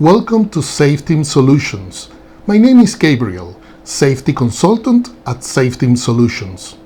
Welcome to SafeTeam Solutions. My name is Gabriel, Safety Consultant at SafeTeam Solutions.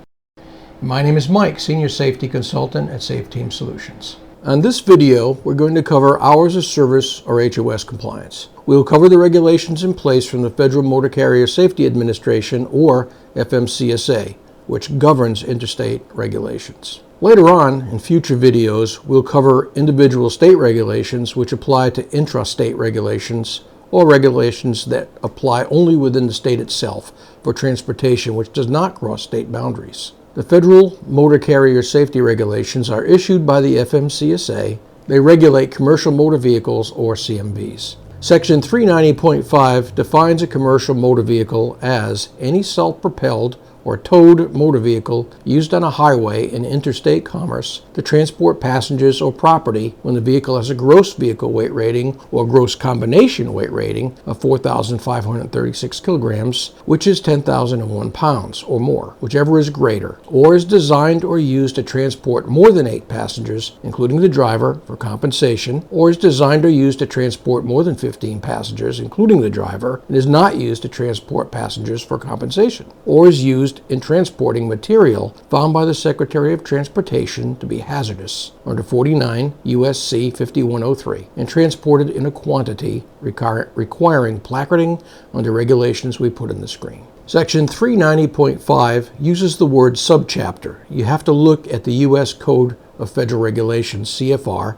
My name is Mike, Senior Safety Consultant at SafeTeam Solutions. On this video, we're going to cover Hours of Service or HOS compliance. We will cover the regulations in place from the Federal Motor Carrier Safety Administration or FMCSA, which governs interstate regulations. Later on, in future videos, we'll cover individual state regulations which apply to intrastate regulations or regulations that apply only within the state itself for transportation which does not cross state boundaries. The Federal Motor Carrier Safety Regulations are issued by the FMCSA. They regulate commercial motor vehicles or CMVs. Section 390.5 defines a commercial motor vehicle as any self-propelled or towed motor vehicle used on a highway in interstate commerce to transport passengers or property when the vehicle has a gross vehicle weight rating or gross combination weight rating of 4,536 kilograms, which is 10,001 pounds or more, whichever is greater, or is designed or used to transport more than 8 passengers, including the driver, for compensation, or is designed or used to transport more than 15 passengers, including the driver, and is not used to transport passengers for compensation, or is used in transporting material found by the Secretary of Transportation to be hazardous under 49 U.S.C. 5103 and transported in a quantity requiring placarding under regulations we put in the screen. Section 390.5 uses the word subchapter. You have to look at the U.S. Code of Federal Regulations, CFR,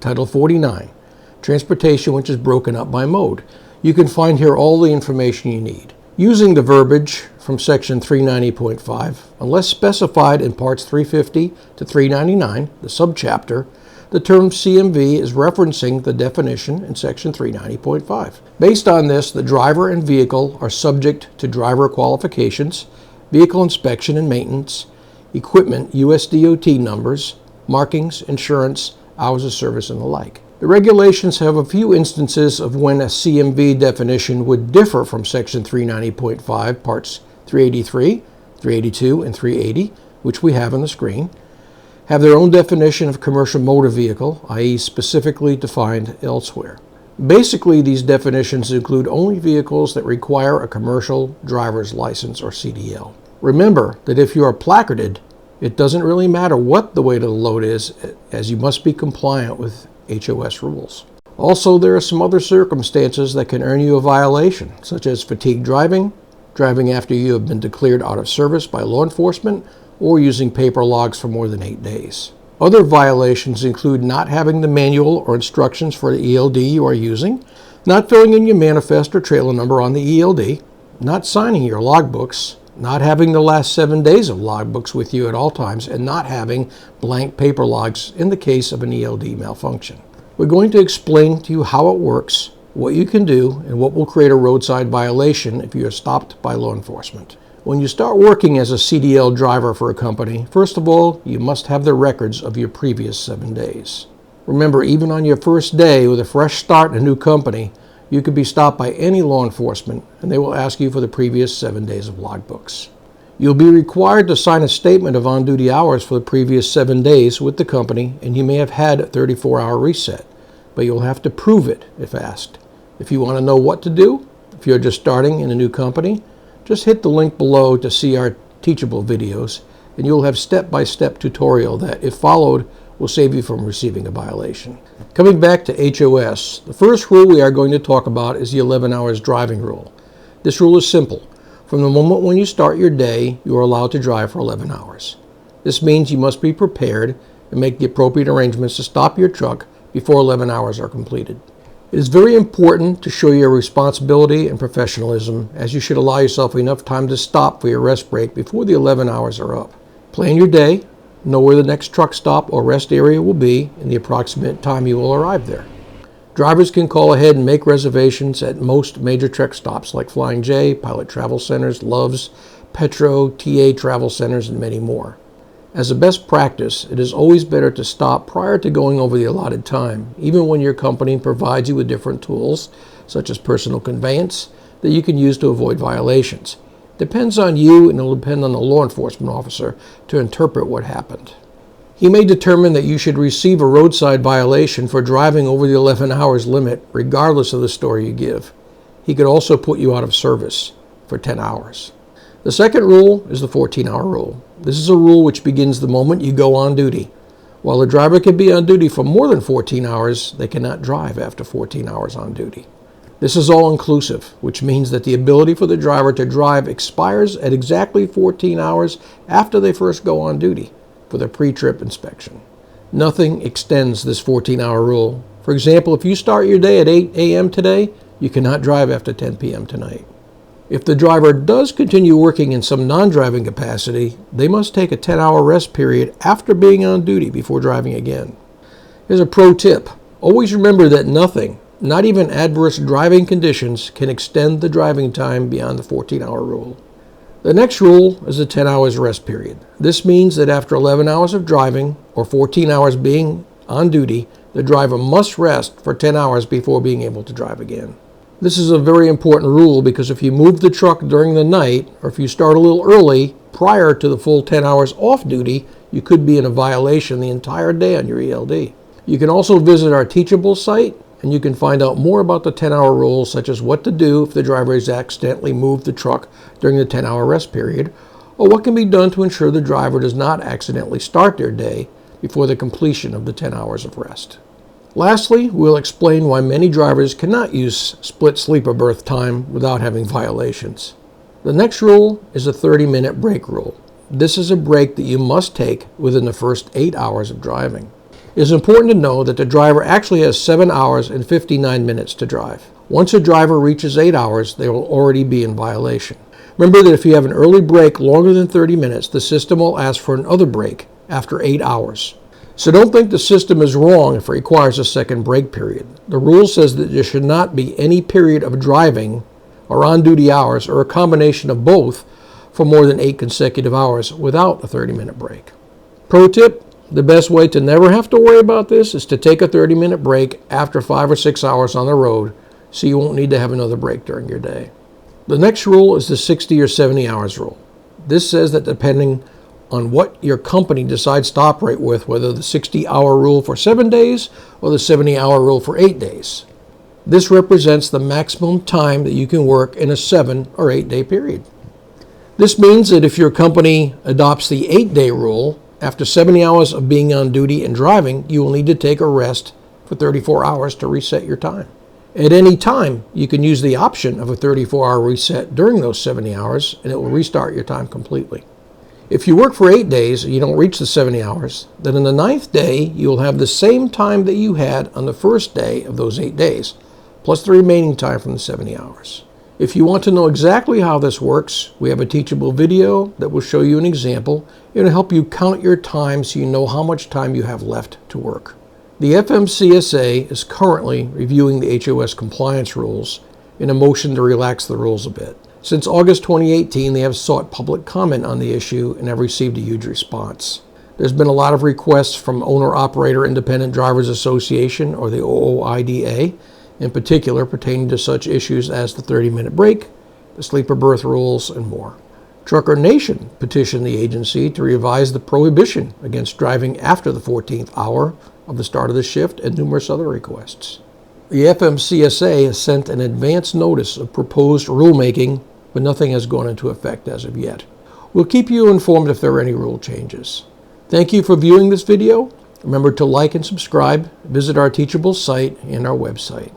Title 49, Transportation, which is broken up by mode. You can find here all the information you need. Using the verbiage from Section 390.5, unless specified in Parts 350 to 399, the subchapter, the term CMV is referencing the definition in Section 390.5. Based on this, the driver and vehicle are subject to driver qualifications, vehicle inspection and maintenance, equipment USDOT numbers, markings, insurance, hours of service, and the like. The regulations have a few instances of when a CMV definition would differ from Section 390.5, Parts 383, 382, and 380, which we have on the screen, have their own definition of commercial motor vehicle, i.e. specifically defined elsewhere. Basically, these definitions include only vehicles that require a commercial driver's license or CDL. Remember that if you are placarded, it doesn't really matter what the weight of the load is, as you must be compliant with HOS rules. Also, there are some other circumstances that can earn you a violation, such as fatigue driving, driving after you have been declared out of service by law enforcement, or using paper logs for more than 8 days. Other violations include not having the manual or instructions for the ELD you are using, not filling in your manifest or trailer number on the ELD, not signing your logbooks, not having the last 7 days of logbooks with you at all times, and not having blank paper logs in the case of an ELD malfunction. We're going to explain to you how it works, what you can do, and what will create a roadside violation if you are stopped by law enforcement. When you start working as a CDL driver for a company, first of all, you must have the records of your previous 7 days. Remember, even on your first day with a fresh start in a new company, you could be stopped by any law enforcement, and they will ask you for the previous 7 days of logbooks. You'll be required to sign a statement of on-duty hours for the previous 7 days with the company, and you may have had a 34-hour reset, but you'll have to prove it if asked. If you want to know what to do, if you're just starting in a new company, just hit the link below to see our teachable videos, and you'll have step-by-step tutorial that, if followed, will save you from receiving a violation. Coming back to HOS, the first rule we are going to talk about is the 11 hours driving rule. This rule is simple. From the moment when you start your day, you are allowed to drive for 11 hours. This means you must be prepared and make the appropriate arrangements to stop your truck before 11 hours are completed. It is very important to show your responsibility and professionalism, as you should allow yourself enough time to stop for your rest break before the 11 hours are up. Plan your day. Know where the next truck stop or rest area will be and the approximate time you will arrive there. Drivers can call ahead and make reservations at most major truck stops like Flying J, Pilot Travel Centers, Love's, Petro, TA Travel Centers, and many more. As a best practice, it is always better to stop prior to going over the allotted time, even when your company provides you with different tools, such as personal conveyance, that you can use to avoid violations. Depends on you, and it will depend on the law enforcement officer to interpret what happened. He may determine that you should receive a roadside violation for driving over the 11 hours limit, regardless of the story you give. He could also put you out of service for 10 hours. The second rule is the 14-hour rule. This is a rule which begins the moment you go on duty. While a driver can be on duty for more than 14 hours, they cannot drive after 14 hours on duty. This is all-inclusive, which means that the ability for the driver to drive expires at exactly 14 hours after they first go on duty for the pre-trip inspection. Nothing extends this 14-hour rule. For example, if you start your day at 8 a.m. today, you cannot drive after 10 p.m. tonight. If the driver does continue working in some non-driving capacity, they must take a 10-hour rest period after being on duty before driving again. Here's a pro tip. Always remember that nothing, not even adverse driving conditions, can extend the driving time beyond the 14-hour rule. The next rule is the 10 hours rest period. This means that after 11 hours of driving or 14 hours being on duty, the driver must rest for 10 hours before being able to drive again. This is a very important rule because if you move the truck during the night or if you start a little early prior to the full 10 hours off duty, you could be in a violation the entire day on your ELD. You can also visit our Teachable site and you can find out more about the 10-hour rule, such as what to do if the driver has accidentally moved the truck during the 10-hour rest period, or what can be done to ensure the driver does not accidentally start their day before the completion of the 10 hours of rest. Lastly, we'll explain why many drivers cannot use split sleeper berth time without having violations. The next rule is a 30-minute break rule. This is a break that you must take within the first 8 hours of driving. It is important to know that the driver actually has 7 hours and 59 minutes to drive. Once a driver reaches 8 hours, they will already be in violation. Remember that if you have an early break longer than 30 minutes, the system will ask for another break after 8 hours. So don't think the system is wrong if it requires a second break period. The rule says that there should not be any period of driving or on-duty hours or a combination of both for more than 8 consecutive hours without a 30-minute break. Pro tip: the best way to never have to worry about this is to take a 30-minute break after 5 or 6 hours on the road so you won't need to have another break during your day. The next rule is the 60 or 70 hours rule. This says that depending on what your company decides to operate with, whether the 60-hour rule for 7 days or the 70-hour rule for 8 days. This represents the maximum time that you can work in a 7 or 8 day period. This means that if your company adopts the 8-day rule, after 70 hours of being on duty and driving, you will need to take a rest for 34 hours to reset your time. At any time, you can use the option of a 34-hour reset during those 70 hours, and it will restart your time completely. If you work for 8 days and you don't reach the 70 hours, then on the 9th day, you will have the same time that you had on the first day of those 8 days, plus the remaining time from the 70 hours. If you want to know exactly how this works, we have a teachable video that will show you an example. It will help you count your time so you know how much time you have left to work. The FMCSA is currently reviewing the HOS compliance rules in a motion to relax the rules a bit. Since August 2018, they have sought public comment on the issue and have received a huge response. There's been a lot of requests from Owner-Operator Independent Drivers Association, or the OOIDA, in particular pertaining to such issues as the 30-minute break, the sleeper berth rules, and more. Trucker Nation petitioned the agency to revise the prohibition against driving after the 14th hour of the start of the shift and numerous other requests. The FMCSA has sent an advance notice of proposed rulemaking, but nothing has gone into effect as of yet. We'll keep you informed if there are any rule changes. Thank you for viewing this video. Remember to like and subscribe, visit our Teachable site and our website.